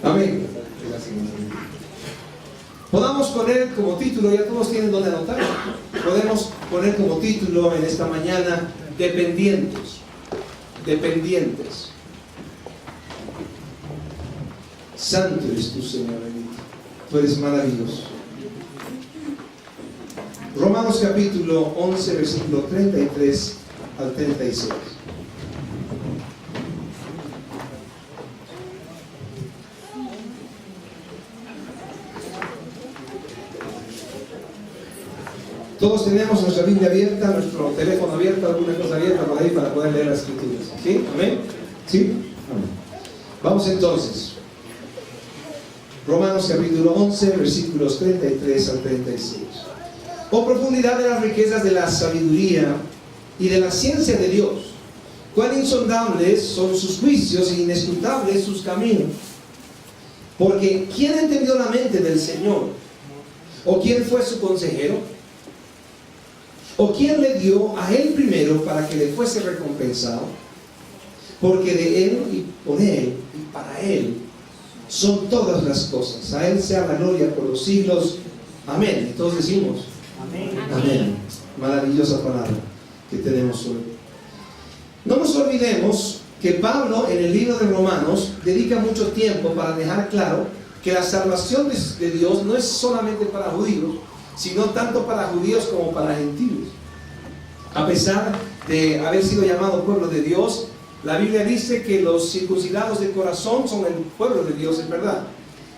Amén. Podamos poner como título, ya todos tienen donde anotar, podemos poner como título en esta mañana, dependientes. Dependientes. Santo eres tú, Señor bendito. Tú eres maravilloso. Romanos capítulo 11, versículo 33 al 36. Todos tenemos nuestra Biblia abierta, nuestro teléfono abierto, alguna cosa abierta por ahí para poder leer las Escrituras. ¿Sí? ¿Amén? ¿Sí? Amén. Vamos entonces. Romanos capítulo 11, versículos 33 al 36. Oh profundidad de las riquezas de la sabiduría y de la ciencia de Dios. Cuán insondables son sus juicios e inescrutables sus caminos. Porque ¿quién entendió la mente del Señor? ¿O quién fue su consejero? ¿O quién le dio a él primero para que le fuese recompensado? Porque de él y por él y para él son todas las cosas. A él sea la gloria por los siglos. Amén. Y todos decimos amén. Amén. Maravillosa palabra que tenemos hoy. No nos olvidemos que Pablo en el libro de Romanos dedica mucho tiempo para dejar claro que la salvación de Dios no es solamente para judíos, sino tanto para judíos como para gentiles. A pesar de haber sido llamado pueblo de Dios, la Biblia dice que los circuncidados de corazón son el pueblo de Dios, en verdad.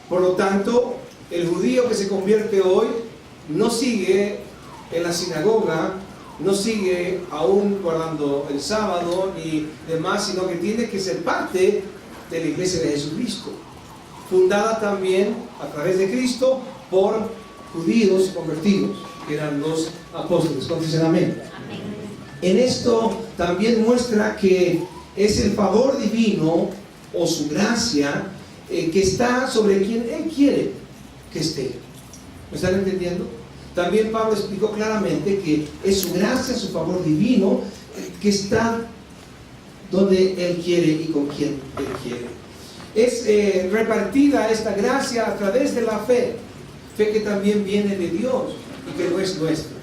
Por lo tanto, el judío que se convierte hoy no sigue en la sinagoga, no sigue aún guardando el sábado ni demás, sino que tiene que ser parte de la iglesia de Jesucristo, fundada también a través de Cristo por judíos convertidos, que eran los apóstoles. Dicen amén. En esto también muestra que es el favor divino o su gracia que está sobre quien Él quiere que esté. ¿Me están entendiendo? También Pablo explicó claramente que es su gracia, su favor divino que está donde Él quiere y con quien Él quiere. Es repartida esta gracia a través de la fe que también viene de Dios y que no es nuestra.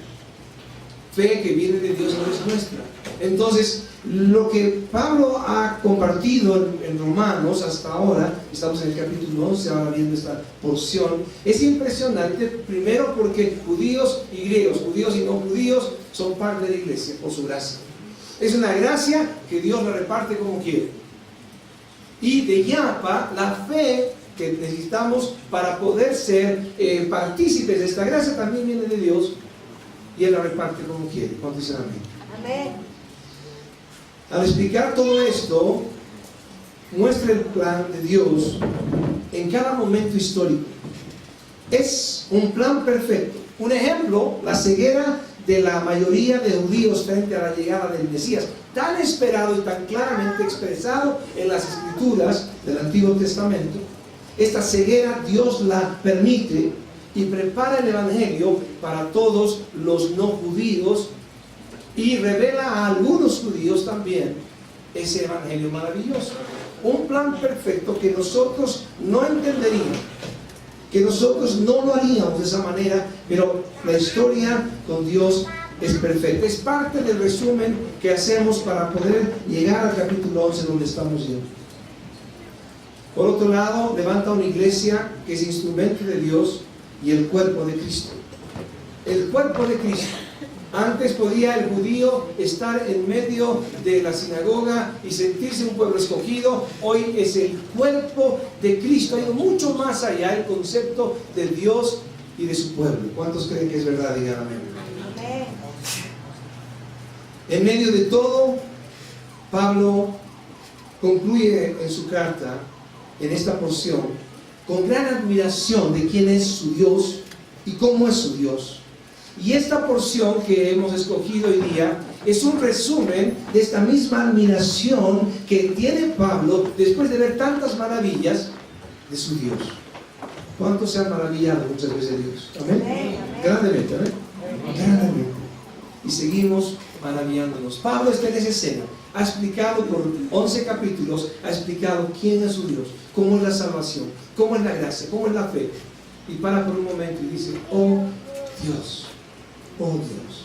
Fe que viene de Dios no es nuestra. Entonces, lo que Pablo ha compartido en Romanos hasta ahora, estamos en el capítulo 11, ahora viendo esta porción, es impresionante, primero porque judíos y griegos, judíos y no judíos, son parte de la iglesia por su gracia. Es una gracia que Dios la reparte como quiere. Y de Yapa, la fe que necesitamos para poder ser partícipes de esta gracia también viene de Dios y Él la reparte como quiere. ¿Cuántos dicen amén? Amén. Al explicar todo esto, muestra el plan de Dios en cada momento histórico. Es un plan perfecto. Un ejemplo, la ceguera de la mayoría de judíos frente a la llegada del Mesías, tan esperado y tan claramente expresado en las Escrituras del Antiguo Testamento. Esta ceguera Dios la permite y prepara el Evangelio para todos los no judíos y revela a algunos judíos también ese Evangelio maravilloso. Un plan perfecto que nosotros no entenderíamos, que nosotros no lo haríamos de esa manera, pero la historia con Dios es perfecta. Es parte del resumen que hacemos para poder llegar al capítulo 11 donde estamos yendo. Por otro lado, levanta una iglesia que es instrumento de Dios y el cuerpo de Cristo. El cuerpo de Cristo. Antes podía el judío estar en medio de la sinagoga y sentirse un pueblo escogido. Hoy es el cuerpo de Cristo. Ha ido mucho más allá el concepto de Dios y de su pueblo. ¿Cuántos creen que es verdad? Digan amén. Amén. En medio de todo, Pablo concluye en su carta, en esta porción, con gran admiración de quién es su Dios y cómo es su Dios. Y esta porción que hemos escogido hoy día es un resumen de esta misma admiración que tiene Pablo después de ver tantas maravillas de su Dios. ¿Cuántos se han maravillado muchas veces de Dios? ¿Amén? Amén. Grandemente, ¿amén? Grandemente. Y seguimos maravillándonos. Pablo está en esa escena. ha explicado por 11 capítulos, ha explicado quién es su Dios, cómo es la salvación, cómo es la gracia, cómo es la fe. Y para por un momento y dice, oh Dios, oh Dios.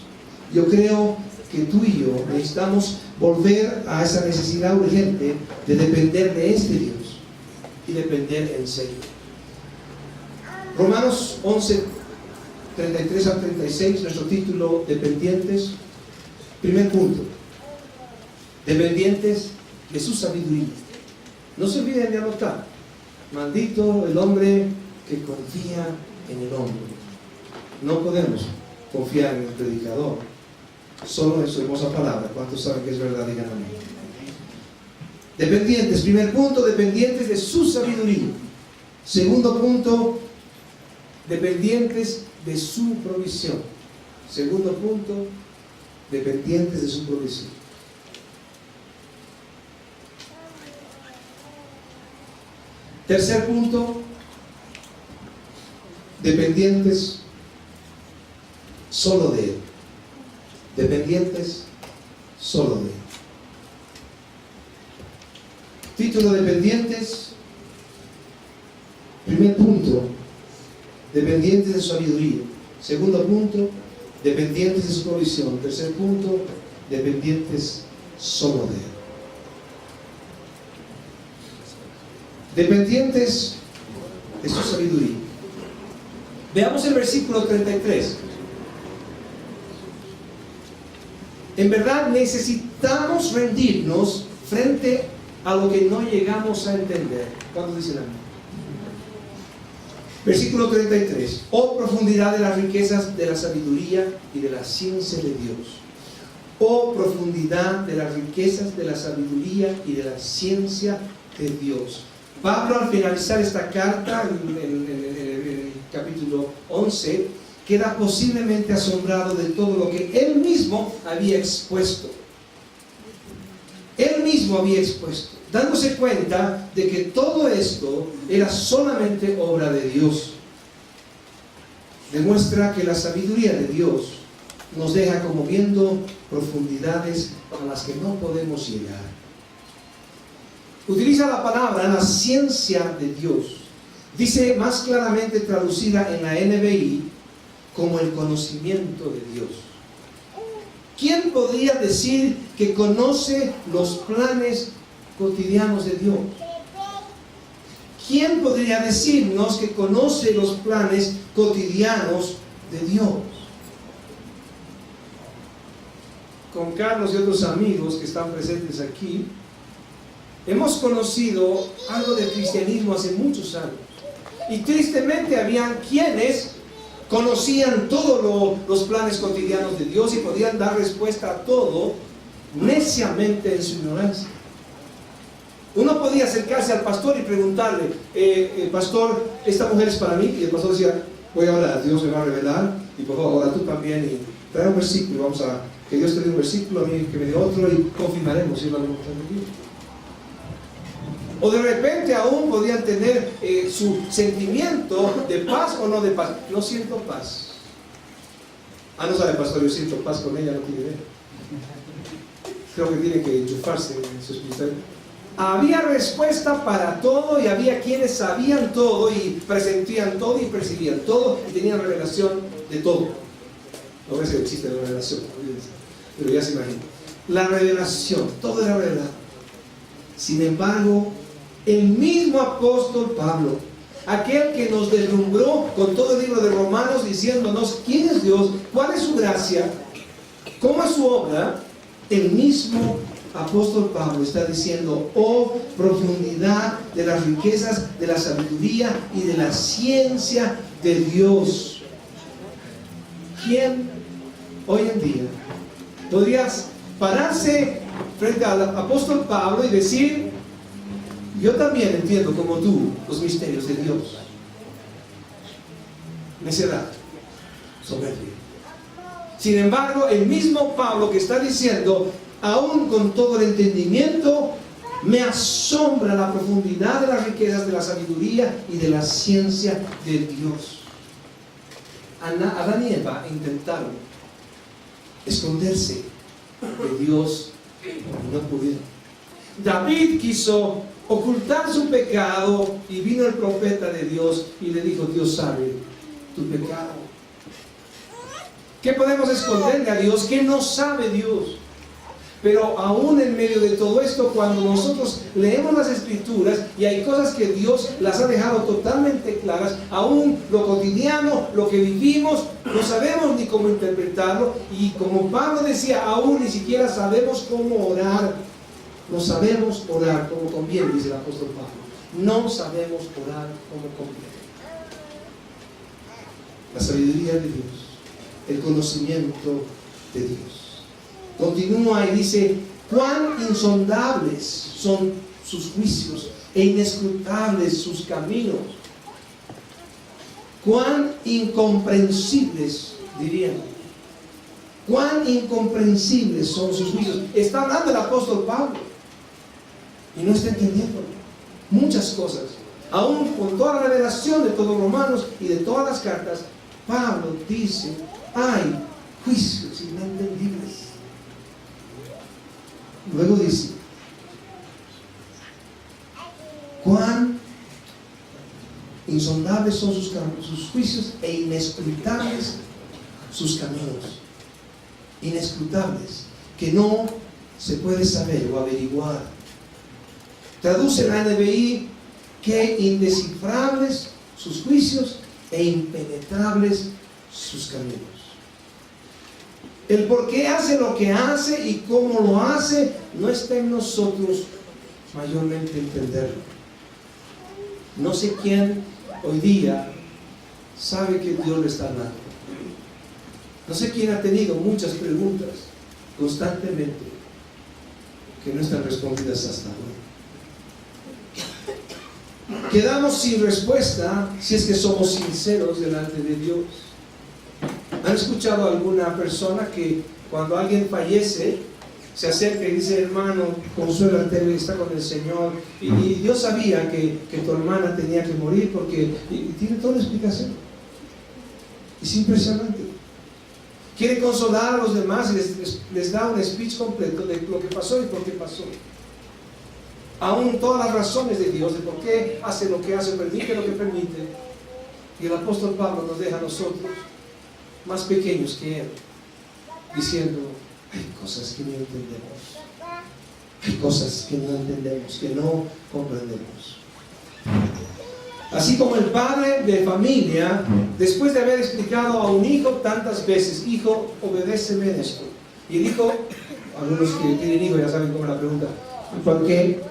Yo creo que tú y yo necesitamos volver a esa necesidad urgente de depender de este Dios y depender en serio. Romanos 11, 33 al 36, nuestro título, dependientes. Primer punto, dependientes de su sabiduría. No se olviden de anotar, maldito el hombre que confía en el hombre. No podemos confiar en el predicador, solo en su hermosa palabra. ¿Cuántos saben que es verdad? Digan amén. Dependientes, primer punto, dependientes de su sabiduría. Segundo punto, dependientes de su provisión. Segundo punto, dependientes de su provisión. Tercer punto, dependientes solo de Él. Dependientes solo de Él. Título, dependientes. Primer punto, dependientes de su sabiduría. Segundo punto, dependientes de su provisión. Tercer punto, dependientes solo de Él. Dependientes de su sabiduría. Veamos el versículo 33. En verdad necesitamos rendirnos frente a lo que no llegamos a entender. ¿Cuántos dicen amén? Versículo 33. Oh profundidad de las riquezas de la sabiduría y de la ciencia de Dios. Oh profundidad de las riquezas de la sabiduría y de la ciencia de Dios. Pablo, al finalizar esta carta, en el capítulo 11, queda posiblemente asombrado de todo lo que él mismo había expuesto. Él mismo había expuesto, dándose cuenta de que todo esto era solamente obra de Dios. Demuestra que la sabiduría de Dios nos deja como viendo profundidades a las que no podemos llegar. Utiliza la palabra la ciencia de Dios. Dice más claramente traducida en la NBI como el conocimiento de Dios. ¿Quién podría decir que conoce los planes cotidianos de Dios? ¿Quién podría decirnos que conoce los planes cotidianos de Dios? Con Carlos y otros amigos que están presentes aquí, hemos conocido algo del cristianismo hace muchos años. Y tristemente habían quienes conocían todos los planes cotidianos de Dios y podían dar respuesta a todo neciamente en su ignorancia. Uno podía acercarse al pastor y preguntarle, pastor, esta mujer es para mí. Y el pastor decía, voy a orar, Dios me va a revelar, y por favor, ora tú también, y trae un versículo, vamos a, que Dios te dé un versículo, a mí que me dé otro, y confirmaremos si es la voluntad de Dios. O de repente aún podían tener su sentimiento de paz o no de paz. No siento paz. Ah, no sabe, pastor, yo siento paz con ella, no tiene idea. Creo que tiene que enchufarse en su espiritualidad. Había respuesta para todo y había quienes sabían todo y presentían todo y percibían todo y tenían revelación de todo. No es que existe la revelación, pero ya se imagina. La revelación, todo era revelado. Sin embargo, el mismo apóstol Pablo, aquel que nos deslumbró con todo el libro de Romanos diciéndonos quién es Dios, cuál es su gracia, cómo es su obra, el mismo apóstol Pablo está diciendo, oh profundidad de las riquezas de la sabiduría y de la ciencia de Dios. ¿Quién hoy en día podrías pararse frente al apóstol Pablo y decir, yo también entiendo como tú los misterios de Dios? Necedad, soberbia. Sin embargo, el mismo Pablo que está diciendo, aún con todo el entendimiento, me asombra la profundidad de las riquezas de la sabiduría y de la ciencia de Dios. Adán y Eva intentaron esconderse de Dios y no pudieron. David quiso ocultar su pecado y vino el profeta de Dios y le dijo: Dios sabe tu pecado. ¿Qué podemos esconderle a Dios? ¿Qué no sabe Dios? Pero aún en medio de todo esto, cuando nosotros leemos las Escrituras y hay cosas que Dios las ha dejado totalmente claras, aún lo cotidiano, lo que vivimos, no sabemos ni cómo interpretarlo, y como Pablo decía, aún ni siquiera sabemos cómo orar. No sabemos orar como conviene, dice el apóstol Pablo. No sabemos orar como conviene. La sabiduría de Dios, el conocimiento de Dios. Continúa y dice: cuán insondables son sus juicios e inescrutables sus caminos. Cuán incomprensibles, dirían. Cuán incomprensibles son sus juicios. Está hablando el apóstol Pablo y no está entendiendo muchas cosas. Aún con toda la revelación de todos los Romanos y de todas las cartas, Pablo dice: hay juicios inentendibles. Luego dice: cuán insondables son sus juicios e inescrutables sus caminos. Inescrutables, que no se puede saber o averiguar. Traduce la NBI: que indescifrables sus juicios e impenetrables sus caminos. El por qué hace lo que hace y cómo lo hace no está en nosotros mayormente entenderlo. No sé quién hoy día sabe que Dios le está hablando. No sé quién ha tenido muchas preguntas constantemente que no están respondidas hasta ahora. Quedamos sin respuesta si es que somos sinceros delante de Dios. ¿Han escuchado a alguna persona que cuando alguien fallece se acerca y dice: hermano, consuélate, está con el Señor, y Dios sabía que tu hermana tenía que morir porque y tiene toda la explicación? Es impresionante. Quiere consolar a los demás y les da un speech completo de lo que pasó y por qué pasó. Aún todas las razones de Dios, de por qué hace lo que hace, permite lo que permite. Y el apóstol Pablo nos deja a nosotros más pequeños que él, diciendo: hay cosas que no entendemos, hay cosas que no entendemos, que no comprendemos. Así como el padre de familia, después de haber explicado a un hijo tantas veces: hijo, obedéceme en esto, y el hijo, algunos que tienen hijos ya saben cómo es la pregunta: ¿por qué?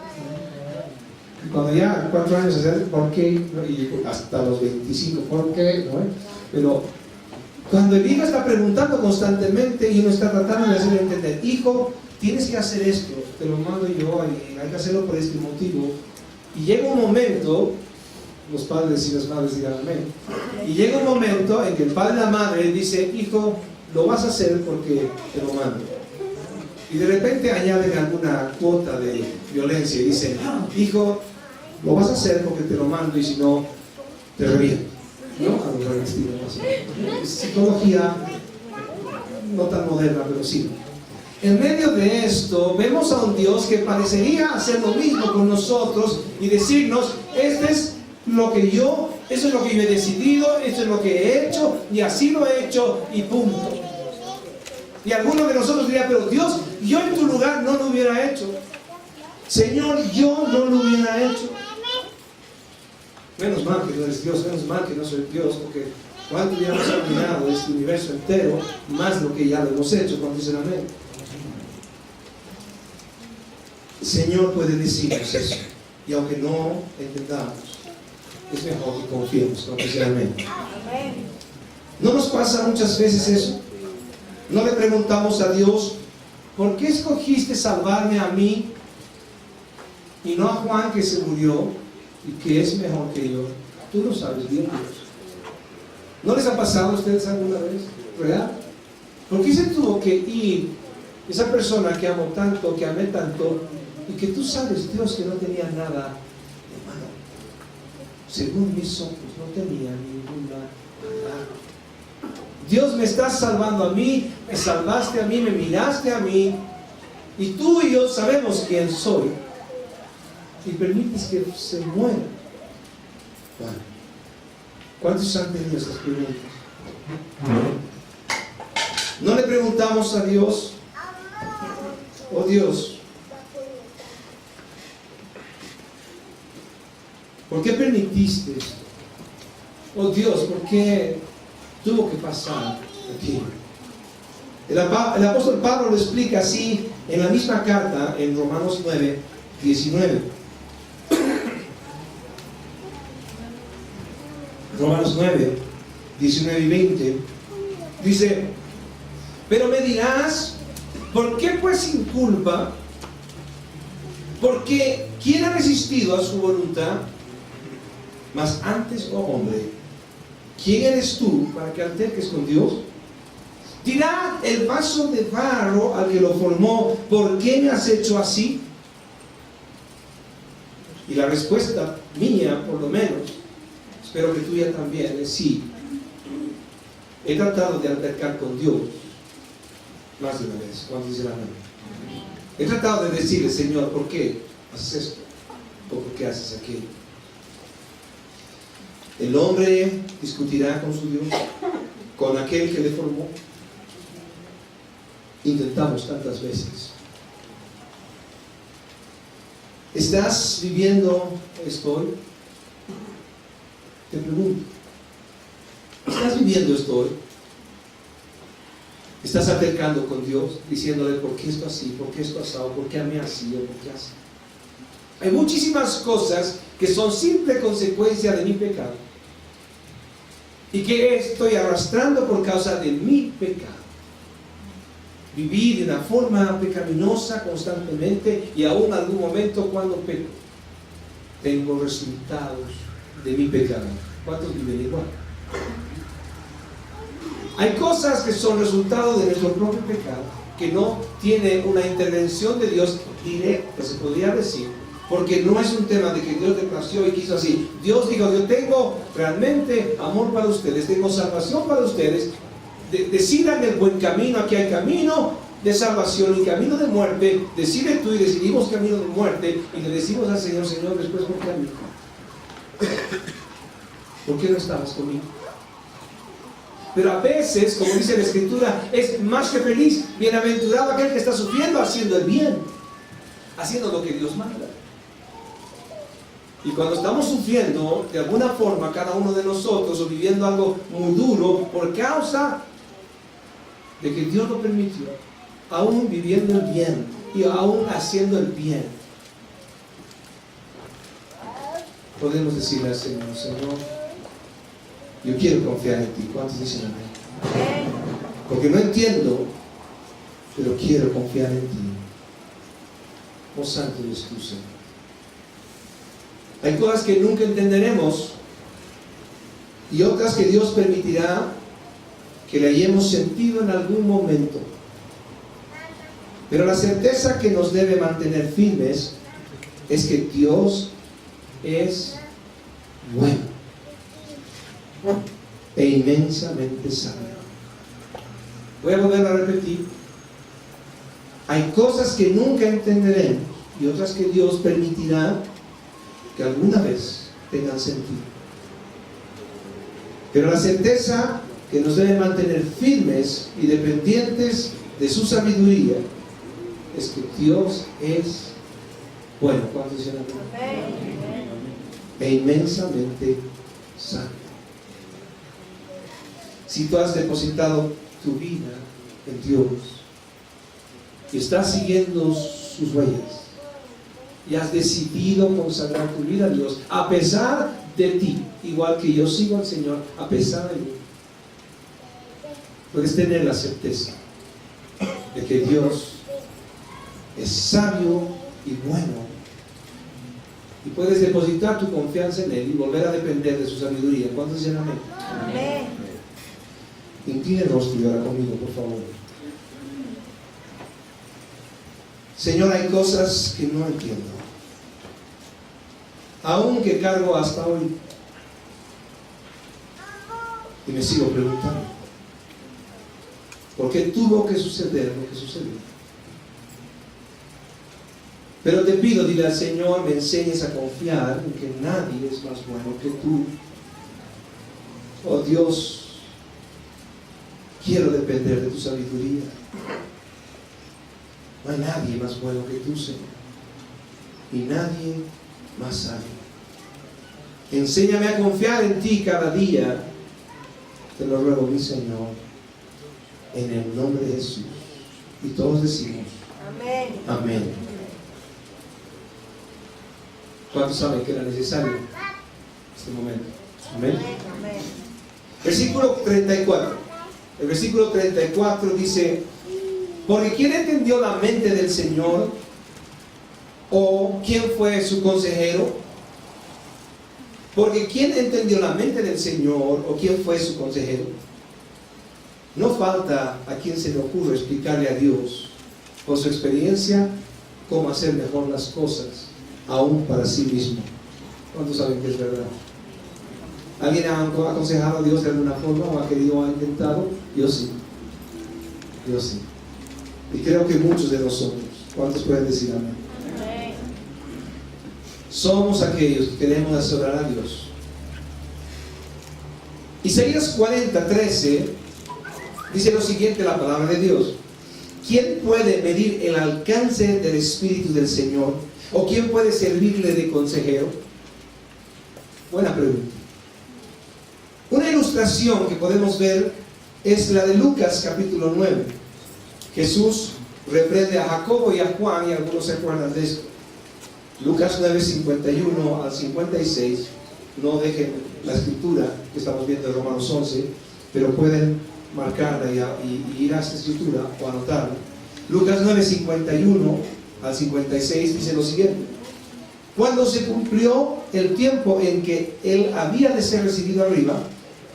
Cuando ya 4 años, ¿por qué? Y hasta los 25, ¿por qué? ¿No? Pero cuando el hijo está preguntando constantemente y uno está tratando de hacerle entender: hijo, tienes que hacer esto, te lo mando yo y hay que hacerlo por este motivo. Y llega un momento, los padres y las madres digan amén, y llega un momento en que el padre y la madre dice: hijo, lo vas a hacer porque te lo mando. Y de repente añaden alguna cuota de violencia y dicen: hijo, lo vas a hacer porque te lo mando, y si no, te reviento. ¿No? Algo por el estilo, ¿no? Psicología no tan moderna, pero sí. En medio de esto vemos a un Dios que parecería hacer lo mismo con nosotros y decirnos: este es lo que yo, eso es lo que yo he decidido, esto es lo que he hecho y así lo he hecho y punto. Y algunos de nosotros dirían: pero Dios, yo en tu lugar no lo hubiera hecho. Señor, yo no lo hubiera hecho. Menos mal que no eres Dios, menos mal que no soy Dios, porque cuánto ya hemos caminado este universo entero, más lo que ya lo hemos hecho, cuando dicen amén. El Señor puede decirnos eso, y aunque no entendamos, es mejor que confiemos, cuando dicen amén. ¿No nos pasa muchas veces eso? ¿No le preguntamos a Dios: ¿por qué escogiste salvarme a mí y no a Juan, que se murió y que es mejor que yo? Tú lo sabes bien, Dios. ¿No les ha pasado a ustedes alguna vez? ¿Verdad? ¿Por qué se tuvo que ir esa persona que amó tanto, que amé tanto, y que tú sabes, Dios, que no tenía nada de malo? Según mis ojos no tenía ninguna maldad. Dios, me estás salvando a mí, me salvaste a mí, me miraste a mí, Y tú y yo sabemos quién soy. Y permites que se muera. Bueno, ¿cuántos han tenido estas preguntas? No le preguntamos a Dios, oh Dios, ¿por qué permitiste esto? Oh Dios, ¿por qué tuvo que pasar aquí? El apóstol Pablo lo explica así en la misma carta, en Romanos 9, 19. Romanos 9, 19 y 20. Dice, pero me dirás, ¿por qué pues sin culpa? Porque ¿quién ha resistido a su voluntad? Mas antes, oh hombre, ¿quién eres tú para que alterques con Dios? Dirá el vaso de barro al que lo formó, ¿por qué me has hecho así? Y la respuesta mía, por lo menos, espero que tuya también, es sí. He tratado de altercar con Dios más de una vez. ¿Cuántos dicen amén? He tratado de decirle, Señor, ¿por qué haces esto? ¿O por qué haces aquello? El hombre discutirá con su Dios, con aquel que le formó. Intentamos tantas veces. ¿Estás viviendo esto hoy? Te pregunto. ¿Estás viviendo esto hoy? ¿Estás altercando con Dios, diciéndole por qué esto así, por qué esto asado, por qué a mí así o por qué así? Hay muchísimas cosas que son simple consecuencia de mi pecado y que estoy arrastrando por causa de mi pecado. Viví de una forma pecaminosa constantemente y aún en algún momento cuando peco tengo resultados de mi pecado. ¿Cuántos viven igual? Hay cosas que son resultado de nuestro propio pecado, que no tiene una intervención de Dios directa, se podría decir, porque no es un tema de que Dios te plació y quiso así. Dios dijo, yo tengo realmente amor para ustedes, tengo salvación para ustedes, decidan el buen camino, aquí hay camino de salvación y camino de muerte, decide tú y decidimos camino de muerte y le decimos al Señor, Señor, después ¿por qué a mí? ¿Por qué no estabas conmigo? Pero a veces, como dice la Escritura, es más que feliz, bienaventurado aquel que está sufriendo haciendo el bien, haciendo lo que Dios manda. Y cuando estamos sufriendo, de alguna forma, cada uno de nosotros, o viviendo algo muy duro, por causa de que Dios lo permitió, aún viviendo el bien, y aún haciendo el bien, podemos decirle al Señor, Señor, yo quiero confiar en ti. ¿Cuántos dicen amén? Porque no entiendo, pero quiero confiar en ti. Oh santo eres tú, Señor. Hay cosas que nunca entenderemos y otras que Dios permitirá que le hayamos sentido en algún momento. Pero la certeza que nos debe mantener firmes es que Dios es bueno e inmensamente sabio. Voy a volver a repetir. Hay cosas que nunca entenderemos y otras que Dios permitirá que alguna vez tengan sentido. Pero la certeza que nos debe mantener firmes y dependientes de su sabiduría es que Dios es bueno. ¿Cuántos dicen amén? E inmensamente sabio. Si tú has depositado tu vida en Dios y estás siguiendo sus huellas y has decidido consagrar tu vida a Dios a pesar de ti, igual que yo sigo al Señor a pesar de mí, puedes tener la certeza de que Dios es sabio y bueno, y puedes depositar tu confianza en Él y volver a depender de su sabiduría. ¿Cuántos dicen amén? Amén. Incline el rostro y ora conmigo, por favor. Señor, hay cosas que no entiendo, aún que cargo hasta hoy, y me sigo preguntando ¿por qué tuvo que suceder lo que sucedió? Pero te pido, dile al Señor, me enseñes a confiar en que nadie es más bueno que tú. Oh Dios, quiero depender de tu sabiduría. No hay nadie más bueno que tú, Señor, y nadie más sabio. Enséñame a confiar en ti cada día. Te lo ruego, mi Señor, en el nombre de Jesús. Y todos decimos amén. Amén. ¿Cuántos saben que era necesario este momento? Amén. Amén. Versículo 34. El versículo 34 dice: porque ¿quién entendió la mente del Señor? ¿O quién fue su consejero? Porque ¿quién entendió la mente del Señor? ¿O quién fue su consejero? No falta a quien se le ocurra explicarle a Dios, por su experiencia, cómo hacer mejor las cosas, aún para sí mismo. ¿Cuántos saben que es verdad? ¿Alguien ha aconsejado a Dios de alguna forma o ha querido o ha intentado? Yo sí. Yo sí. Y creo que muchos de nosotros. ¿Cuántos pueden decir amén? Amén. Somos aquellos que queremos asesorar a Dios. Isaías 40:13 dice lo siguiente, la palabra de Dios: ¿quién puede medir el alcance del Espíritu del Señor? ¿O quién puede servirle de consejero? Buena pregunta. Una ilustración que podemos ver es la de Lucas capítulo 9. Jesús reprende a Jacobo y a Juan, y algunos se acuerdan de esto. Lucas 9, 51 al 56. No dejen la escritura que estamos viendo en Romanos 11, pero pueden marcarla y ir a esta escritura o anotarla. Lucas 9, 51 al 56 dice lo siguiente: cuando se cumplió el tiempo en que él había de ser recibido arriba,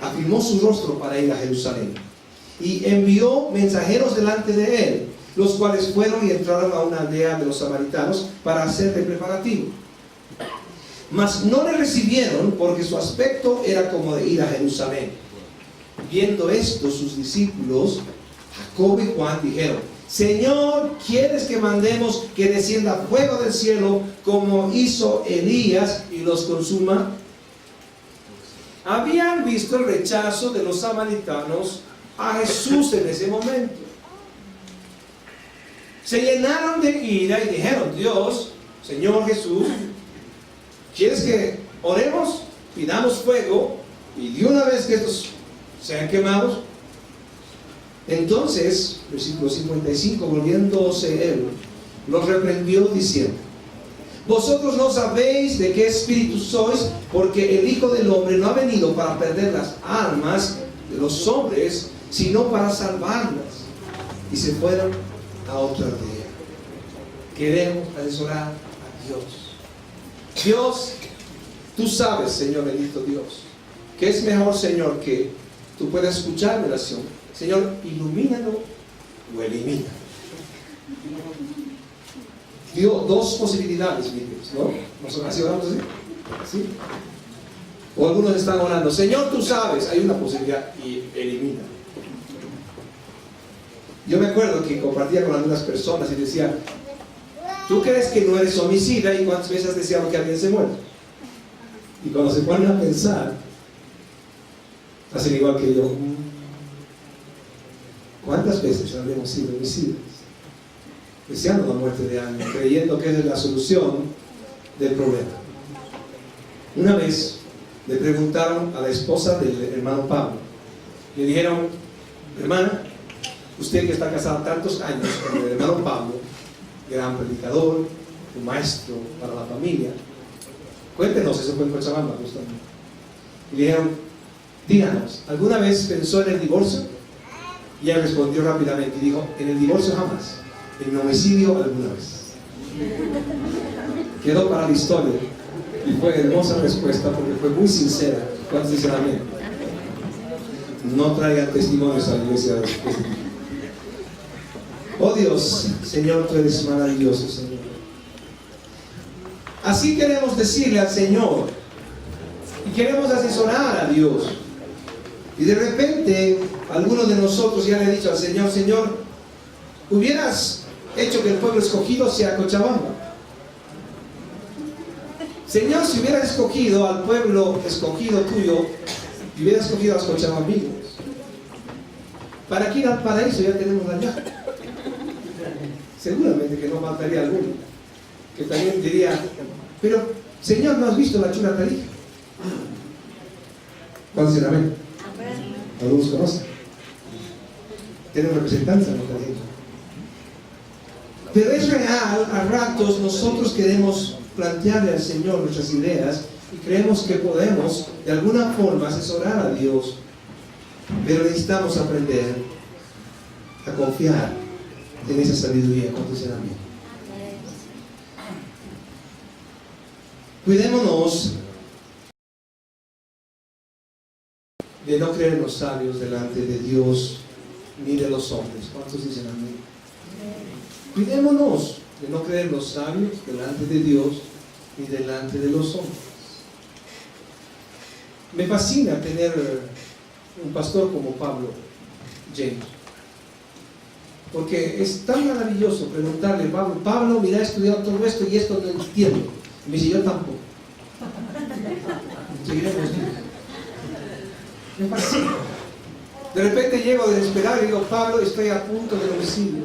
afirmó su rostro para ir a Jerusalén, y envió mensajeros delante de él, los cuales fueron y entraron a una aldea de los samaritanos para hacerle preparativo. Mas no le recibieron, porque su aspecto era como de ir a Jerusalén. Viendo esto, sus discípulos, Jacobo y Juan, dijeron: Señor, ¿quieres que mandemos que descienda fuego del cielo como hizo Elías y los consuma? Habían visto el rechazo de los samaritanos a Jesús en ese momento. Se llenaron de ira y dijeron: Dios, Señor Jesús, ¿quieres que oremos, pidamos fuego y de una vez que estos sean quemados? Entonces, versículo 55, volviéndose él, los reprendió diciendo: vosotros no sabéis de qué espíritu sois, porque el Hijo del Hombre no ha venido para perder las almas de los hombres, sino para salvarlas. Y se fueron a otra aldea. Queremos asesorar a Dios. Dios, tú sabes, Señor bendito Dios, que es mejor, Señor, que tú puedas escuchar mi oración. Señor, ilumínalo o elimina. Dio dos posibilidades, mi Dios, ¿no? ¿Nosotros así oramos así? ¿Sí? O algunos están orando: Señor, tú sabes, hay una posibilidad, y elimina. Yo me acuerdo que compartía con algunas personas y decía: ¿tú crees que no eres homicida? ¿Y cuántas veces deseamos que alguien se muera? Y cuando se ponen a pensar, hacen igual que yo. ¿Cuántas veces habremos sido homicidas? Deseando la muerte de alguien, creyendo que esa es la solución del problema. Una vez le preguntaron a la esposa del hermano Pablo, le dijeron: hermana, usted que está casada tantos años con el hermano Pablo, gran predicador, un maestro para la familia, cuéntenos, eso fue en Cochabamba justamente. Y le dijeron: díganos, ¿alguna vez pensó en el divorcio? Y ella respondió rápidamente y dijo: en el divorcio jamás, en el homicidio alguna vez. Quedó para la historia y fue hermosa respuesta porque fue muy sincera. ¿Cuántos dicen amén? No traigan testimonios a la iglesia de después. Oh Dios, Señor, tú eres maravilloso, Señor. Así queremos decirle al Señor y queremos asesorar a Dios. Y de repente, algunos de nosotros ya le han dicho al Señor: Señor, hubieras hecho que el pueblo escogido sea Cochabamba. Señor, si hubieras escogido al pueblo escogido tuyo, y hubieras escogido a los cochabambinos, ¿para qué ir al paraíso? Ya tenemos allá. Seguramente que no faltaría alguno que también diría, pero Señor, ¿no has visto la chula Tarija? ¿Cuántos dicen amén? Algunos conocen. Tienen representantes en la Tarija. Pero es real, a ratos nosotros queremos plantearle al Señor nuestras ideas y creemos que podemos de alguna forma asesorar a Dios, pero necesitamos aprender a confiar en esa sabiduría. ¿Cuántos dicen amén? Cuidémonos de no creer en los sabios delante de Dios ni de los hombres. ¿Cuántos dicen amén? Cuidémonos de no creer en los sabios delante de Dios ni delante de los hombres. Me fascina tener un pastor como Pablo James, porque es tan maravilloso preguntarle, Pablo, mira, he estudiado todo esto y esto no entiendo. Y me dice, yo tampoco. Seguiremos viendo. Me fascina. De repente llego desesperado y digo, Pablo, estoy a punto del homicidio.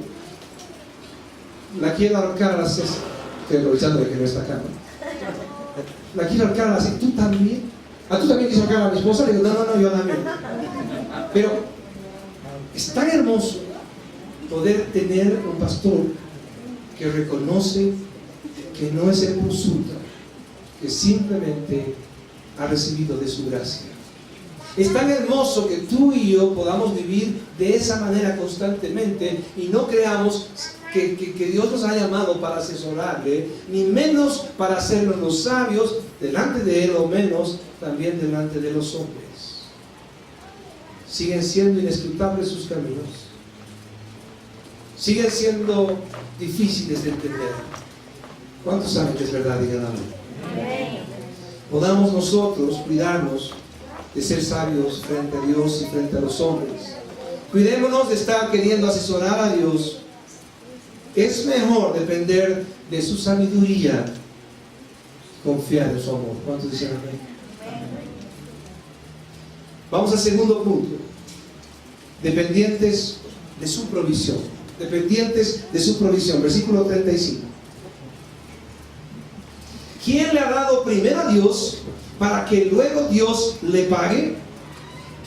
La quiero ahorcar a la César. Estoy aprovechando de que no está acá, ¿no? La quiero ahorcar a la César. ¿Tú también? ¿Ah, tú también quieres ahorcar a mi esposa? Le digo, no, yo también. Pero es tan hermoso poder tener un pastor que reconoce que no es el consulta, que simplemente ha recibido de su gracia. Es tan hermoso que tú y yo podamos vivir de esa manera constantemente y no creamos que Dios nos ha llamado para asesorarle, ni menos para hacernos los sabios delante de Él, o menos también delante de los hombres. Siguen siendo inescrutables sus caminos, siguen siendo difíciles de entender. ¿Cuántos saben que es verdad? Digan amén. Podamos nosotros cuidarnos de ser sabios frente a Dios y frente a los hombres. Cuidémonos de estar queriendo asesorar a Dios. Es mejor depender de su sabiduría, confiar en su amor. ¿Cuántos dicen amén? Vamos al segundo punto. Dependientes de su provisión. Dependientes de su provisión. Versículo 35. ¿Quién le ha dado primero a Dios para que luego Dios le pague?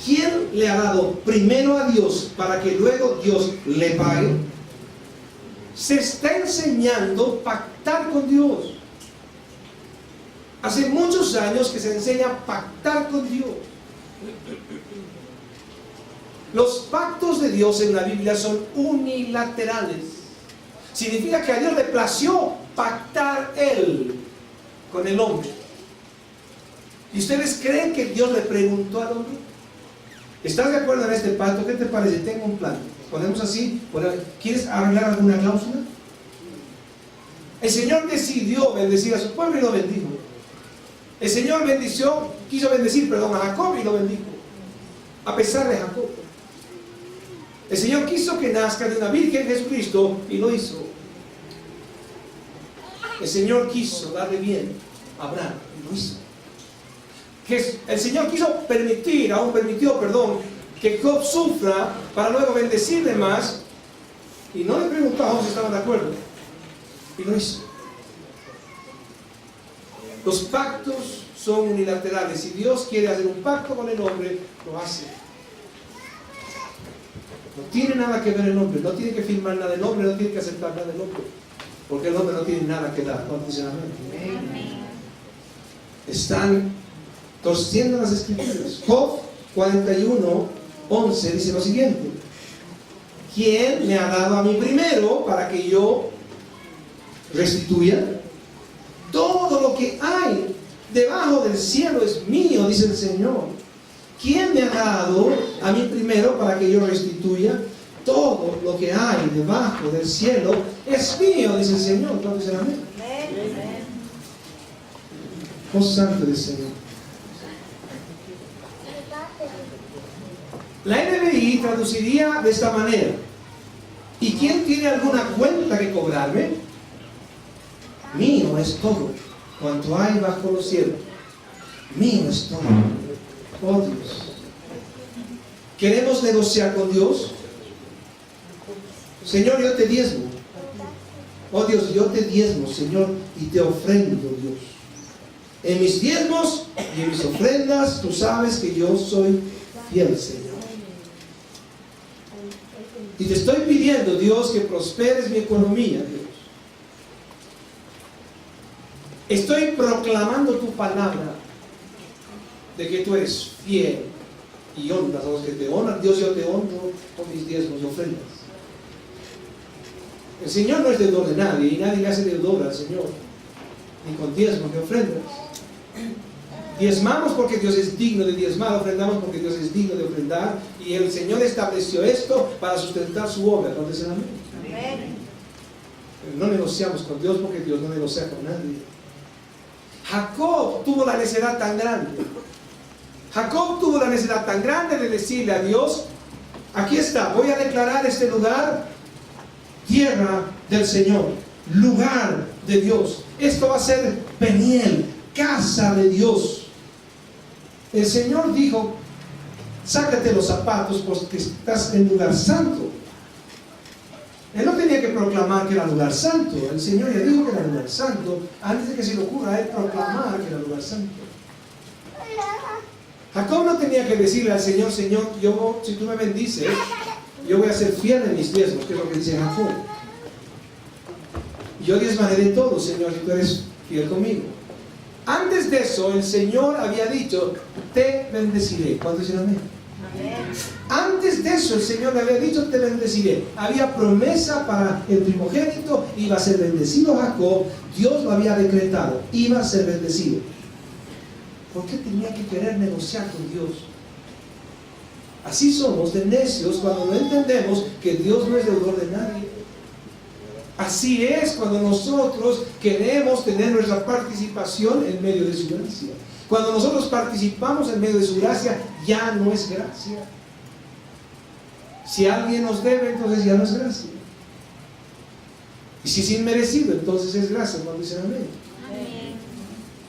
¿Quién le ha dado primero a Dios para que luego Dios le pague? Se está enseñando a pactar con Dios. Hace muchos años que se enseña a pactar con Dios. Los pactos de Dios en la Biblia son unilaterales. Significa que a Dios le plació pactar Él con el hombre. ¿Y ustedes creen que Dios le preguntó al hombre? ¿Estás de acuerdo en este pacto? ¿Qué te parece? Tengo un plan. Ponemos así. ¿Quieres arreglar alguna cláusula? El Señor decidió bendecir a su pueblo y lo bendijo. El Señor quiso bendecir a Jacob y lo bendijo, a pesar de Jacob. El Señor quiso que nazca de una virgen, Jesucristo, y lo hizo. El Señor quiso darle bien a Abraham, y lo hizo. El Señor permitió, que Job sufra para luego bendecirle más, y no le preguntó a Job si estaban de acuerdo, y lo hizo. Los pactos son unilaterales. Si Dios quiere hacer un pacto con el hombre, lo hace. No tiene nada que ver el hombre, no tiene que firmar nada el hombre, no tiene que aceptar nada el hombre, porque el hombre no tiene nada que dar. ¿Cuántos dicen amén? Están torciendo las escrituras. Job 41:11 dice lo siguiente: ¿quién me ha dado a mí primero para que yo restituya? Todo lo que hay debajo del cielo es mío, dice el Señor. ¿Quién me ha dado a mí primero para que yo restituya? Todo lo que hay debajo del cielo es mío, dice el Señor. ¿Cuántos dicen amén? Oh, santo del Señor. La NBI traduciría de esta manera: ¿y quién tiene alguna cuenta que cobrarme? Mío es todo. cuanto hay bajo los cielos. Mío es todo. Oh Dios. ¿Queremos negociar con Dios? Señor, yo te diezmo. Oh Dios, yo te diezmo, Señor, y te ofrendo, Dios. En mis diezmos y en mis ofrendas, tú sabes que yo soy fiel, Señor. Y te estoy pidiendo, Dios, que prosperes mi economía, Dios. Estoy proclamando tu palabra de que tú eres fiel y honras a los que te honran. Dios, yo te honro con mis diezmos y ofrendas. El Señor no es deudor de nadie y nadie le hace deudor al Señor, ni con diezmos ni ofrendas. Diezmamos porque Dios es digno de diezmar, ofrendamos porque Dios es digno de ofrendar, y el Señor estableció esto para sustentar su obra. ¿No dicen amén? Amén. No negociamos con Dios porque Dios no negocia con nadie. Jacob tuvo la necesidad tan grande. Jacob tuvo la necesidad tan grande de decirle a Dios: aquí está, voy a declarar este lugar tierra del Señor, lugar de Dios. Esto va a ser Peniel, casa de Dios. El Señor dijo: sácate los zapatos porque estás en lugar santo. Él no tenía que proclamar que era lugar santo. El Señor ya dijo que era lugar santo antes de que se le ocurra a él proclamar que era lugar santo. Jacob no tenía que decirle al Señor: Señor, yo, si tú me bendices, yo voy a ser fiel en mis diezmos, que es lo que dice Jacob. Yo diezmaré de todo, Señor, si tú eres fiel conmigo. Antes de eso, el Señor había dicho: te bendeciré. ¿Cuántos dicen amén? Amén. Antes de eso, el Señor le había dicho: te bendeciré. Había promesa para el primogénito, iba a ser bendecido Jacob. Dios lo había decretado, iba a ser bendecido. ¿Por qué tenía que querer negociar con Dios? Así somos de necios cuando no entendemos que Dios no es deudor de nadie. Así es cuando nosotros queremos tener nuestra participación en medio de su gracia. Cuando nosotros participamos en medio de su gracia, ya no es gracia. Si alguien nos debe, entonces ya no es gracia. Y si es inmerecido, entonces es gracia. Cuando dicen amén. Amén.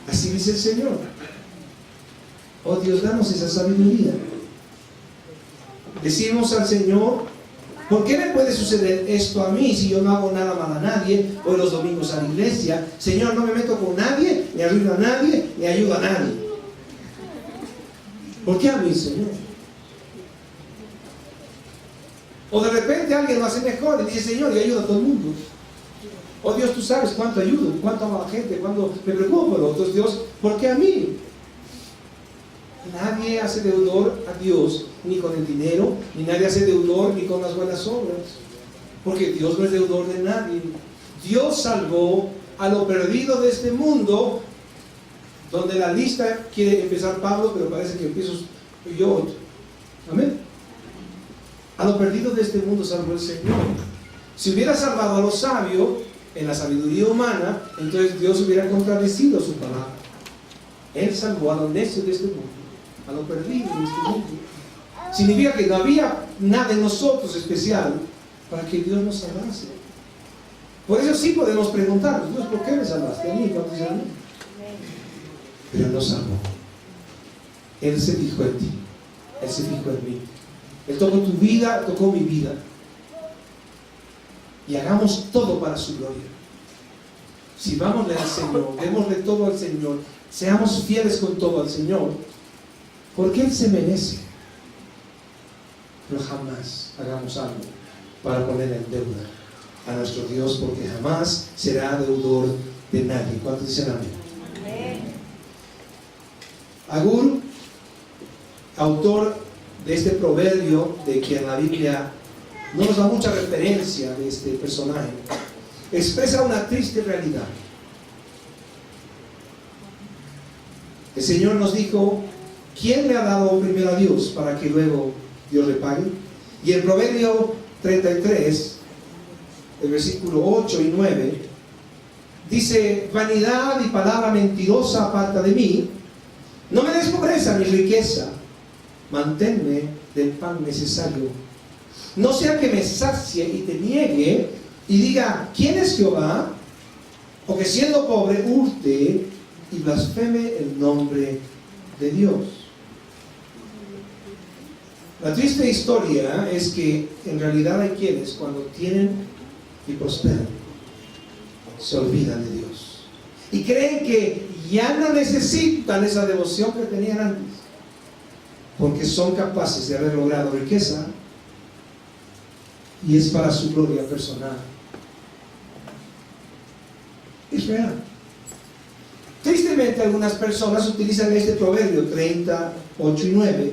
Así dice el Señor. Oh Dios, danos esa sabiduría. Decimos al Señor: ¿por qué me puede suceder esto a mí si yo no hago nada mal a nadie? Voy los domingos a la iglesia. Señor, no me meto con nadie, ni arruino a nadie, ni ayudo a nadie. ¿Por qué a mí, Señor? O de repente alguien lo hace mejor y dice: Señor, y ayuda a todo el mundo. Oh Dios, tú sabes cuánto ayudo, cuánto amo a la gente, cuánto me preocupo por los otros. Dios, ¿por qué a mí? Nadie hace deudor a Dios ni con el dinero, ni nadie hace deudor ni con las buenas obras, porque Dios no es deudor de nadie. Dios salvó a lo perdido de este mundo, donde la lista quiere empezar Pablo, pero parece que empiezo yo. Amén. A lo perdido de este mundo salvó el Señor. Si hubiera salvado a lo sabio en la sabiduría humana, entonces Dios hubiera contradecido su palabra. Él salvó a lo necio de este mundo, a lo perdido de este mundo. Significa que no había nada en nosotros especial para que Dios nos salvase. Por eso sí podemos preguntarnos: Dios, ¿por qué me salvaste a mí? ¿Cuántos dicen a mí? Pero Él nos salvó. Él se fijó en ti. Él se fijó en mí. Él tocó tu vida, tocó mi vida. Y hagamos todo para su gloria. Sirvámosle al Señor, démosle todo al Señor, seamos fieles con todo al Señor, porque Él se merece. Pero jamás hagamos algo para poner en deuda a nuestro Dios, porque jamás será deudor de nadie. ¿Cuántos dicen amén? Amén. Agur, autor de este proverbio, de quien la Biblia no nos da mucha referencia de este personaje, expresa una triste realidad. El Señor nos dijo: ¿quién le ha dado primero a Dios para que luego Dios le pague? Y el Proverbio 33, el versículo 8 y 9, dice: vanidad y palabra mentirosa aparta de mí, no me des pobreza ni riqueza, manténme del pan necesario. No sea que me sacie y te niegue y diga: ¿quién es Jehová? O que siendo pobre hurte y blasfeme el nombre de Dios. La triste historia es que en realidad hay quienes cuando tienen y prosperan se olvidan de Dios y creen que ya no necesitan esa devoción que tenían antes, porque son capaces de haber logrado riqueza y es para su gloria personal. Es real. Tristemente algunas personas utilizan este proverbio 38 y 9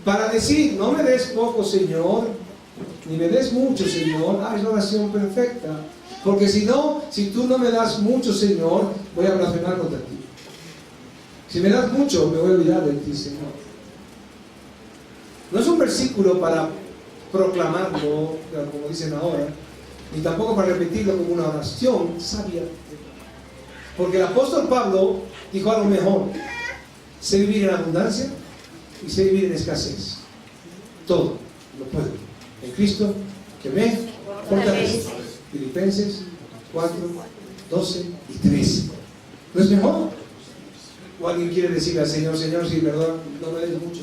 para decir: no me des poco, Señor, ni me des mucho, Señor. Es la oración perfecta, porque si tú no me das mucho, Señor, voy a blasfemar contra ti. Si me das mucho, me voy a olvidar de ti, Señor. No es un versículo para proclamarlo, como dicen ahora, ni tampoco para repetirlo como una oración sabia. Porque el apóstol Pablo dijo algo mejor: sé vivir en abundancia y sé vivir en escasez. Todo lo puedo en Cristo que me fortalece. Filipenses 4, 12 y 13. ¿No es mejor? ¿O alguien quiere decirle al Señor: Señor, sí, perdón, no me des mucho,